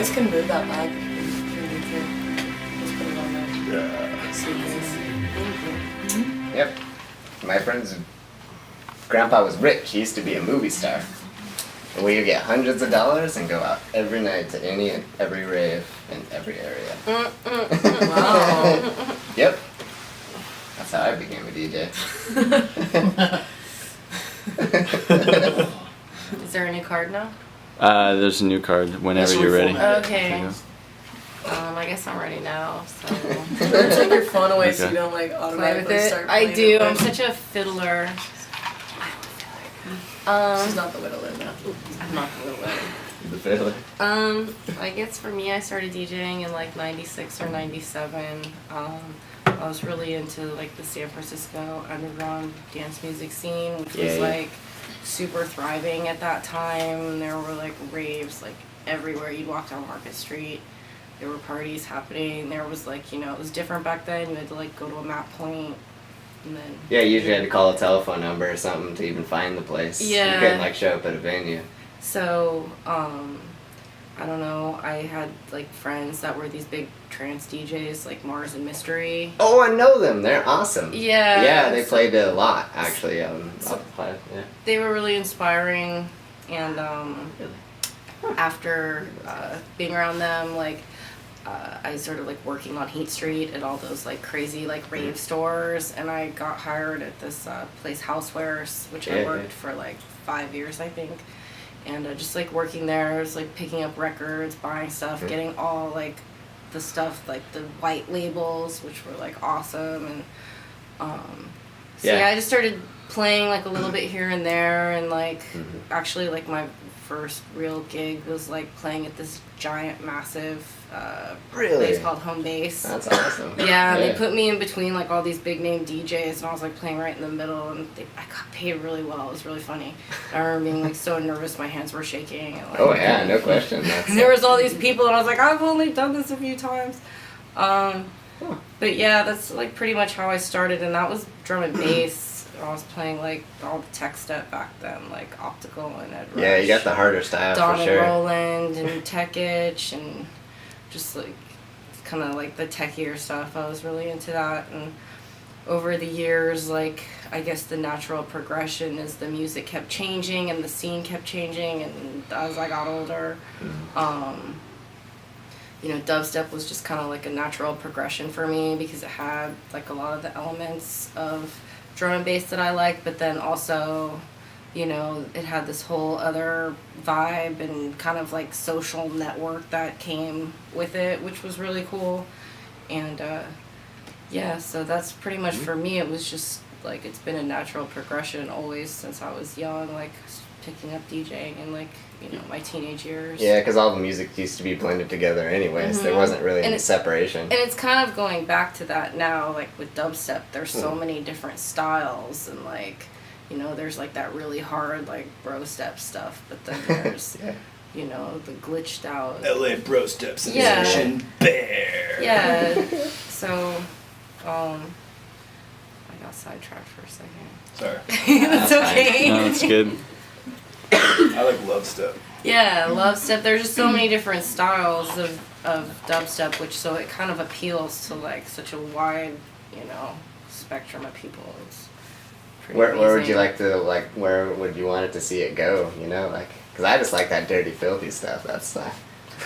guys can move that bag if you need to. Just put it on the suitcase. Yep. My friend's grandpa was rich. He used to be a movie star. And we would get hundreds of dollars and go out every night to any and every rave in every area. Wow. Yep. That's how I became a DJ. Is there a new card now? There's a new card whenever you're ready. Okay. I guess I'm ready now, so. Don't take your phone away so Okay. you don't like Play with automatically it. start I playing do. it. I'm such a fiddler. She's not the widower now. I'm not the little The fiddler. I guess for me, I started DJing in like '96 or '97. I was really into like the San Francisco underground dance music scene, which was Yeah. like super thriving at that time. There were like raves like everywhere. You'd walk down Market Street. There were parties happening. There was like, you know, it was different back then. You had to like go to a map point and then. Yeah, you usually had to call a telephone number or something to even find the place. Yeah. You couldn't like show up at a venue. So, I don't know, I had like friends that were these big trance DJs like Mars and Mystery. Oh, I know them. They're awesome. Yeah. Yeah, they played a lot actually. Yeah. They were really inspiring, and after being around them, like I started like working on Heat Street at all those like crazy like rave stores, and I got hired at this place Housewares, which I worked for like 5 years I think, and just like working there, I was like picking up records, buying stuff, getting all like the stuff like the white labels, which were like awesome, and so yeah, I just started playing like a little bit here and there, and like actually like my first real gig was like playing at this giant massive Really? place called Home Base. That's awesome. Yeah, and they put me in between like all these big name DJs, and I was like playing right in the middle, and I got paid really well. It was really funny. I remember being like so nervous, my hands were shaking. And, like, Oh yeah, no question. That's and there was all these people, and I was like, I've only done this a few times. But yeah, that's like pretty much how I started, and that was drum and bass. I was playing like all the tech stuff back then, like Optical and Ed Rush. Yeah, you got the harder style Don for sure. and Roland and Tech Itch, and just like kind of like the techier stuff. I was really into that, and over the years, like I guess the natural progression is the music kept changing and the scene kept changing, and as I got older, you know, dubstep was just kind of like a natural progression for me because it had like a lot of the elements of drum and bass that I like, but then also, you know, it had this whole other vibe and kind of like social network that came with it, which was really cool. And yeah, so that's pretty much for me. It was just like it's been a natural progression always since I was young, like picking up DJing in like, you know, my teenage years. Yeah, because all the music used to be blended together anyways. There wasn't really any separation. And it's kind of going back to that now, like with dubstep, there's so many different styles, and like, you know, there's like that really hard like bro step stuff, but then there's you know, the glitched out LA Bro Steps Yeah. Session Bear. Yeah. So I got sidetracked for a second. Sorry. It's okay. No, it's good. I like Love Step. Yeah, love step. There's just so many different styles of dubstep, which so it kind of appeals to like such a wide, you know, spectrum of people. It's pretty Where would amazing. you like to like? Where would you want it to see it go? You know, like because I just like that dirty, filthy stuff. That's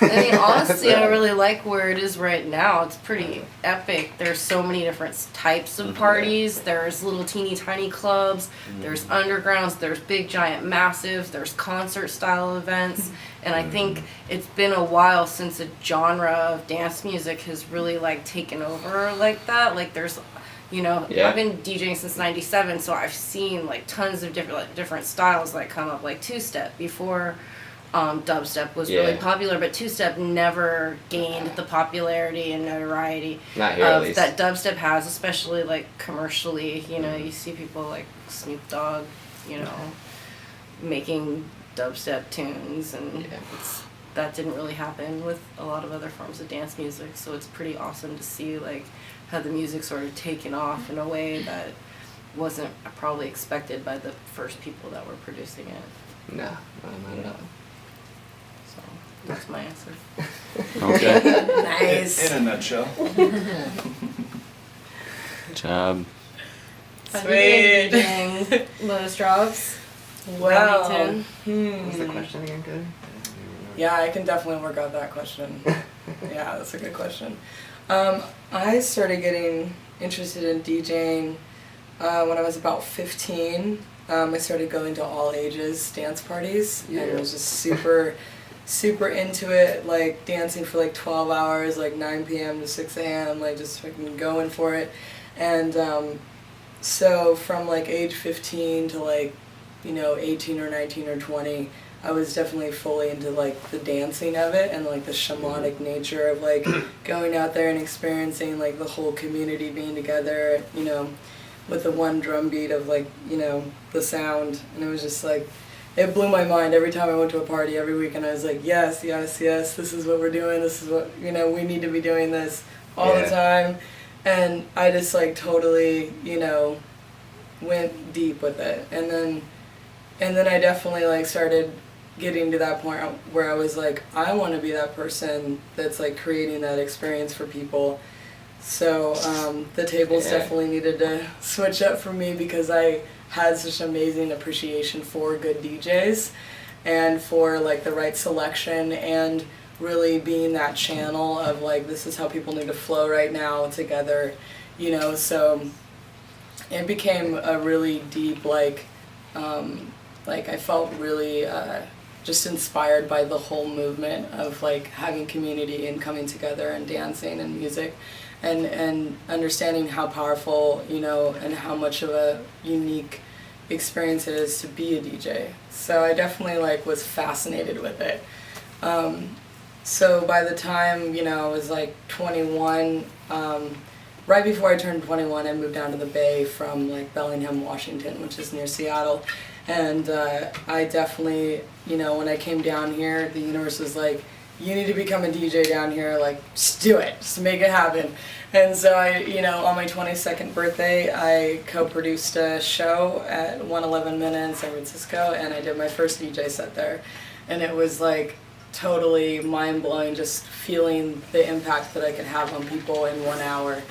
I mean, honestly, I really like where it is right now. It's pretty epic. There's so many different types of parties. There's little teeny tiny clubs. There's undergrounds. There's big giant massives. There's concert style events. And I think it's been a while since a genre of dance music has really like taken over like that. Like there's, you know, I've been DJing since '97, so I've seen like tons of different styles like come up, like two step before. Dubstep was really popular, but two-step never gained the popularity and notoriety Not here, at least. that dubstep has, especially like commercially. You know, you see people like Snoop Dogg, you know, making dubstep tunes, and that didn't really happen with a lot of other forms of dance music. So it's pretty awesome to see like how the music sort of taken off in a way that wasn't probably expected by the first people that were producing it. No, not at all. So that's my answer. Okay. Nice. In a nutshell. Good job. Sweet. Lowest drops. Wow. Remington. What was the question again, good? Yeah, I can definitely work out that question. Yeah, that's a good question. I started getting interested in DJing when I was about 15. I started going to all ages dance parties and was just super into it, like dancing for like 12 hours, like 9 p.m. to 6 a.m., like just fucking going for it. And so from like age 15 to like, 18 or 19 or 20, I was definitely fully into like the dancing of it and like the shamanic nature of like going out there and experiencing like the whole community being together, with the one drum beat of like, the sound. And it was just like, it blew my mind every time I went to a party every weekend. I was like, yes, this is what we're doing. This is what, we need to be doing this all the time. And I just like totally, went deep with it. And then I definitely like started getting to that point where I was like, I want to be that person that's like creating that experience for people. So the tables definitely needed to switch up for me because I had such amazing appreciation for good DJs and for like the right selection and really being that channel of like, this is how people need to flow right now together, so it became a really deep like I felt really just inspired by the whole movement of like having community and coming together and dancing and music and understanding how powerful, and how much of a unique experience it is to be a DJ. So I definitely like was fascinated with it. So by the time, I was like 21, right before I turned 21, I moved down to the Bay from like Bellingham, Washington, which is near Seattle. And I definitely, when I came down here, the universe was like, you need to become a DJ down here, like, just do it, just make it happen. And so I, on my 22nd birthday, I co-produced a show at 111 Minute in San Francisco, and I did my first DJ set there. And it was like totally mind-blowing, just feeling the impact that I could have on people in 1 hour,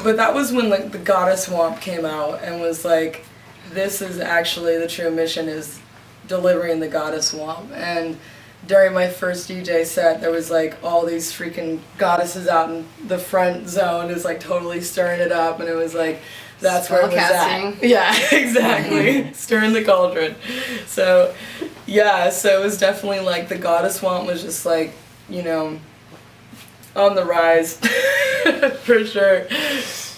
But that was when the Goddess Swamp came out and was like, this is actually the true mission, is delivering the Goddess Swamp. And during my first DJ set, there was like all these freaking goddesses out in the front zone. It was like totally stirring it up, and it was like, that's where it was at. Yeah, exactly. Stirring the cauldron. So, yeah, so it was definitely like the Goddess Swamp was just like, on the rise, for sure.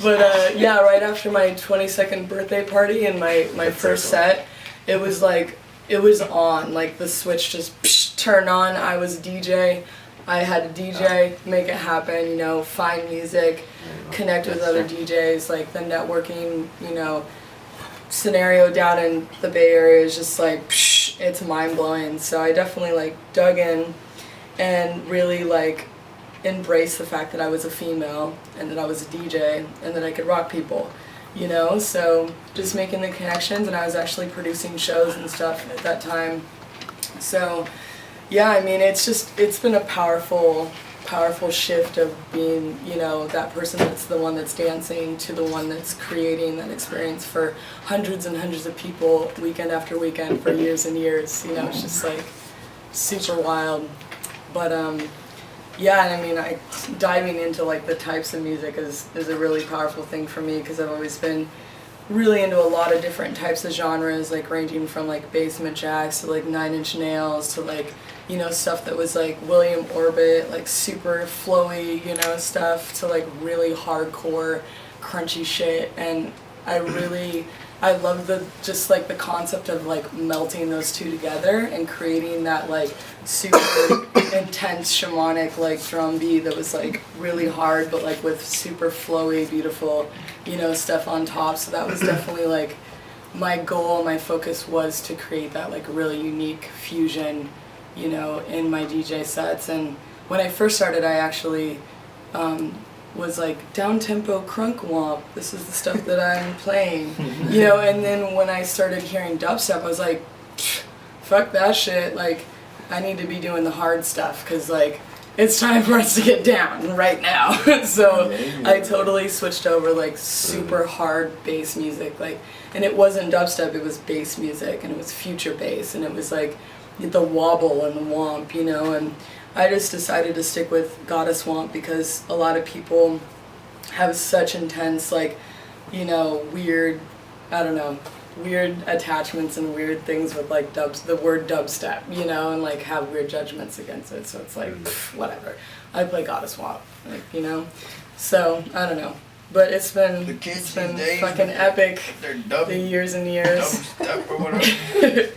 But yeah, right after my 22nd birthday party and my first set, it was like, it was on, like the switch just turned on. I was a DJ. I had to DJ, make it happen, find music, connect with other DJs, like the networking, scenario down in the Bay Area is just like, it's mind-blowing. So I definitely like dug in and really like embraced the fact that I was a female and that I was a DJ and that I could rock people. So just making the connections, and I was actually producing shows and stuff at that time. So yeah, I mean, it's been a powerful shift of being, that person that's the one that's dancing to the one that's creating that experience for hundreds and hundreds of people weekend after weekend for years and years. It's just like super wild. But yeah, and I mean, diving into like the types of music is a really powerful thing for me, because I've always been really into a lot of different types of genres, like ranging from like basement jacks to like Nine Inch Nails to like, stuff that was like William Orbit, like super flowy, stuff, to like really hardcore, crunchy shit. And I love just like the concept of like melting those two together and creating that like super intense shamanic like drum beat that was like really hard, but like with super flowy, beautiful, stuff on top. So that was definitely like my goal, my focus was to create that like really unique fusion, in my DJ sets. And when I first started, I actually was like, down-tempo crunk womp, this is the stuff that I'm playing, and then when I started hearing dubstep, I was like, fuck that shit, like, I need to be doing the hard stuff, because like, it's time for us to get down right now. So I totally switched over like super hard bass music, like, and it wasn't dubstep, it was bass music, and it was future bass, and it was like the wobble and the womp, you know, and I just decided to stick with Goddess Womp because a lot of people have such intense, like, you know, weird, I don't know, weird attachments and weird things with like the word dubstep, you know, and like have weird judgments against it. So it's like, whatever. I play Goddess Womp, like, you know. So I don't know, but it's been fucking epic. They're dub. The years and years. Dubstep or whatever.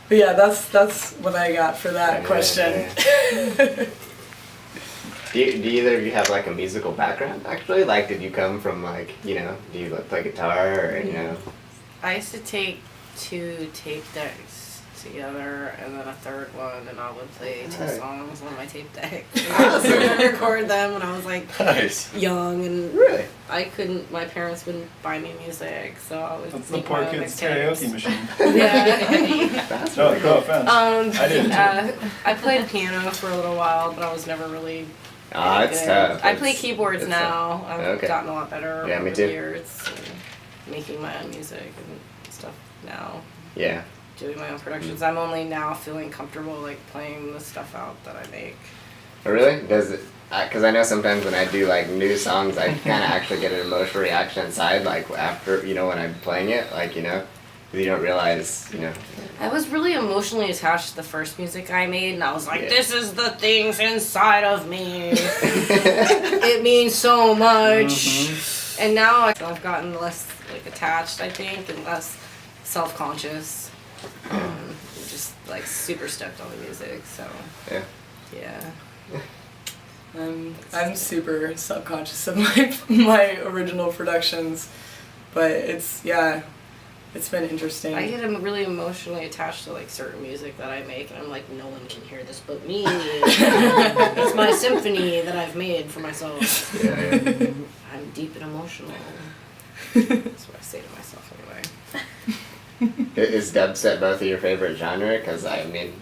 But yeah, that's what I got for that question. Do either of you have like a musical background actually? Like, did you come from like, you know, do you like play guitar or, you know? I used to take 2 tape decks together and then a third one, and I would play 2 Right. songs on my tape deck. I was going to record them when I was like Nice. young, and Really? I couldn't, my parents wouldn't buy me music, so I would That's the make poor my own kid's mixtapes. karaoke machine. Yeah. That's No, really no cool. offense. I did too. I played piano for a little while, but I was never really Ah, very it's good. tough. I play It's- keyboards it's now. I've Okay. gotten a lot better Yeah, over me the too. years. And making my own music and stuff now. Yeah. Doing my own productions. I'm only now feeling comfortable like playing the stuff out that I make. Oh, really? Does it? Because I know sometimes when I do like new songs, I kind of actually get an emotional reaction inside, like after, you know, when I'm playing it, like, you know, 'cause you don't realize, you know. I was really emotionally attached to the first music I made, and I was like, Yeah. this is the things inside of me. It means so much. And now I've gotten less like attached, I think, and less self-conscious. Just like super stoked on the music, so Yeah. yeah. I'm super self-conscious of my original productions, but it's been interesting. I get really emotionally attached to like certain music that I make, and I'm like, no one can hear this but me. It's my symphony that I've made for myself. Yeah, yeah. I'm deep and emotional. That's what I say to myself anyway. Is dubstep both of your favorite genre? Because I mean,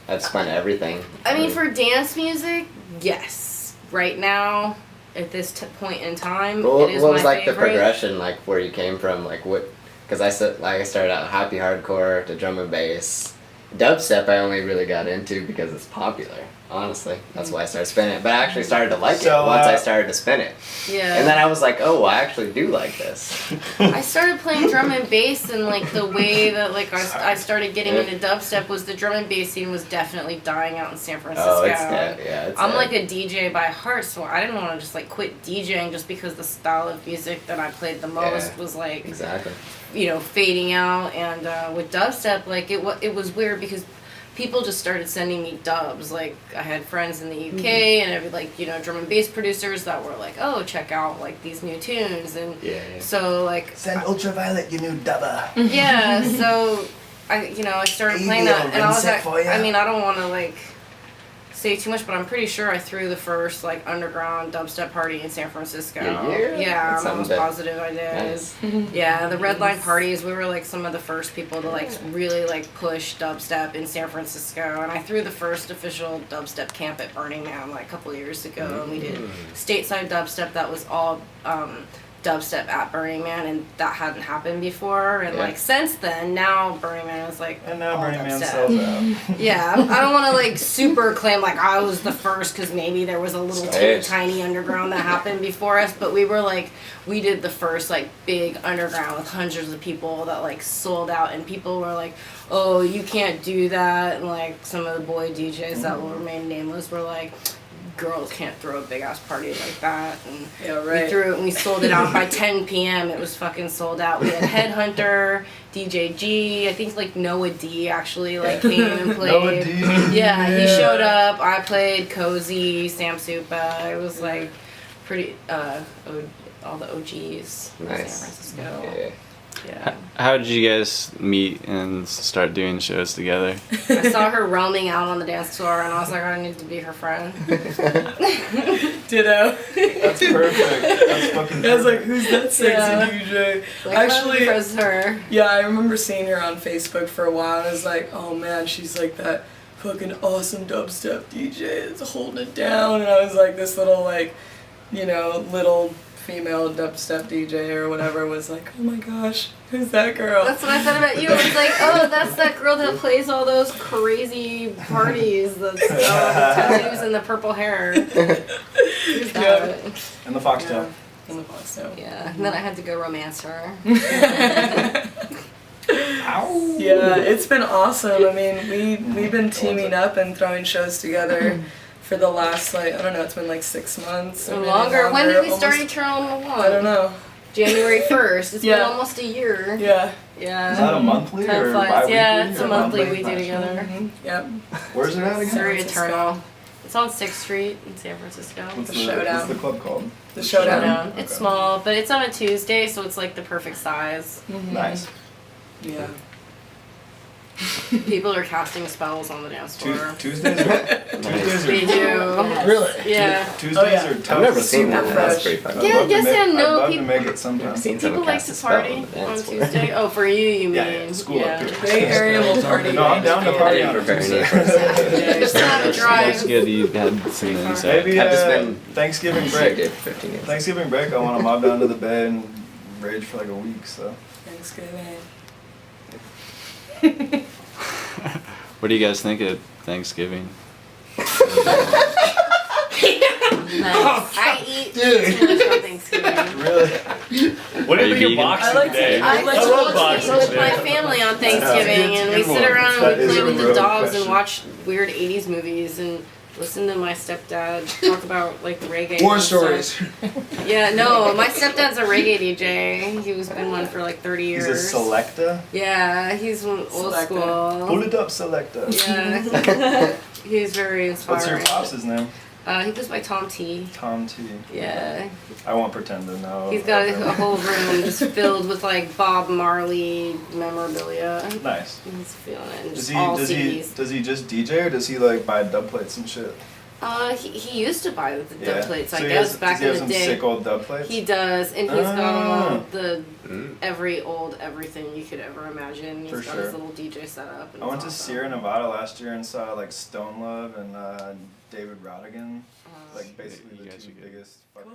I've spun everything. I mean, for dance music, yes. Right now, at this point in time, What it is was my like the favorite. progression, like where you came from, like what? Because I started out happy hardcore to drum and bass. Dubstep I only really got into because it's popular. Honestly, that's why I started spinning it. But I actually started to like it So, once I started to spin it, Yeah. and then I was like, oh, I actually do like this. I started playing drum and bass, and like the way that like I started getting into dubstep was the drum and bass scene was definitely dying out in San Francisco. Oh, it's dead. Yeah, it's I'm dead. like a DJ by heart, so I didn't want to just like quit DJing just because the style of music that I played the most Yeah. was like, Exactly. you know, fading out. And with dubstep, like it was weird because people just started sending me dubs. Like I had friends in the UK and every like, you know, drum and bass producers that were like, oh, check out like these new tunes. And Yeah, yeah. so like Send Ultraviolet, you new dubba. yeah, so I started playing that, and I was like, I mean, I don't want to like say too much, but I'm pretty sure I threw the first like underground dubstep party in San Francisco. Yeah, I'm almost positive I did. Nice. Yeah, the Red Line parties, we were like some of the first people to like really like push dubstep in San Francisco, and I threw the first official dubstep camp at Burning Man like a couple of years ago, and we did stateside dubstep that was all dubstep at Burning Man, and that hadn't happened before. And Yeah. like since then, now Burning Man is like And now all Burning Man dubstep. sells out. Yeah, I don't want to like super claim like I was the first because maybe there was a little teeny tiny underground that happened before us, but we were like we did the first like big underground with hundreds of people that like sold out, and people were like, oh, you can't do that, and like some of the boy DJs that will remain nameless were like, girls can't throw a big ass party like that, and Yeah, right. we threw it and we sold it out by 10 p.m. It was fucking sold out. We had Headhunter, DJ G, I think like Noah D actually like came and played. Noah D. Yeah, he showed up. I played Cozy, Sam Supa. It was like pretty all the OGs in San Nice. Francisco. Yeah. Yeah. How did you guys meet and start doing shows together? I saw her roaming out on the dance floor, and I was like, I need to be her friend. Ditto. That's perfect. That's fucking I was like, perfect. who's that sexy Yeah. DJ? Like, I'm Actually, friends with her. yeah, I remember seeing her on Facebook for a while, and I was like, oh man, she's like that fucking awesome dubstep DJ is holding it down, and I was like this little like, you know, little female dubstep DJ or whatever was like, oh my gosh, who's that girl? That's what I thought about you. I was like, oh, that's that girl that plays all those crazy parties. That's the tattoos and the purple hair. Who's that? And the foxtail. In the Foxtail. Yeah. And then I had to go romance her. Ow. Yeah, it's been awesome. I mean, we've been teaming up and throwing shows together for the last like, I don't know, it's been like 6 months Or maybe longer. When did we almost- start Eternal One? I don't know. January 1st. It's been Yeah. almost a year. Yeah. Yeah. Is that a monthly Time or flies. bi-weekly? Yeah, it's a or monthly we do Nice. together. Yep. Where's it at again? Surrey Francisco. Eternal. It's on 6th Street in San Francisco. What's The Showdown. What's the club called? The Showdown. Showdown. It's Okay. small, but it's on a Tuesday, so it's like the perfect size. Nice. Yeah. People are casting spells on the dance floor. Tuesdays are Tuesdays They are do. really. Yeah. Tuesdays Oh, yeah. are tough. I've never to seen see. that. Super That's fresh. pretty fun. I'd Yeah, love to yes make- and no. I'd love to People- make it sometime. I've seen People someone like cast to a spell party on the on dance floor. Tuesday. Oh, for you, you mean? Yeah, school yeah. up here. Bay Area will party. No, I'm down to Yeah. party I on didn't prepare any Tuesday. for it. Yeah, just have a That's drive. good you had some insight. Maybe Have to spend- Thanksgiving Shit, break. dude, 15 years. Thanksgiving break, I want to mob down to the bay and rage for like a week. So Thanksgiving. What do you guys think of Thanksgiving? Nice. I eat too much on Thanksgiving. really, What do Are you you think of vegan? Boxing I like to- Day? I like I to love eat Boxing with Day. my family on Thanksgiving, and we sit around That and we is play a with the real dogs and question. watch weird 80s movies and listen to my stepdad talk about like reggae. war and stuff. stories. Yeah, no, my stepdad's a reggae DJ. He's been one for like 30 years. He's a selector. Yeah, he's one old Selector. Pull school. it up, selector. Yeah, he's very inspiring. What's your pops' name? He goes by Tom T. Tom T. Yeah, I won't pretend to know. he's got a whole room just filled with like Bob Marley memorabilia. Nice. He's feeling it. And Does just he all does CDs. he just DJ or does he like buy dub plates and shit? He used to buy the dub plates, So I he guess, has, back does he in have the some day. sick old dub plates? He does, and he's got Ah. all the Mm. every old everything you could ever imagine. He's For got sure. his little DJ setup. And I went it's to awesome. Sierra Nevada last year and saw like Stone Love and David Rodigan, like basically You the guys two are good. biggest fucking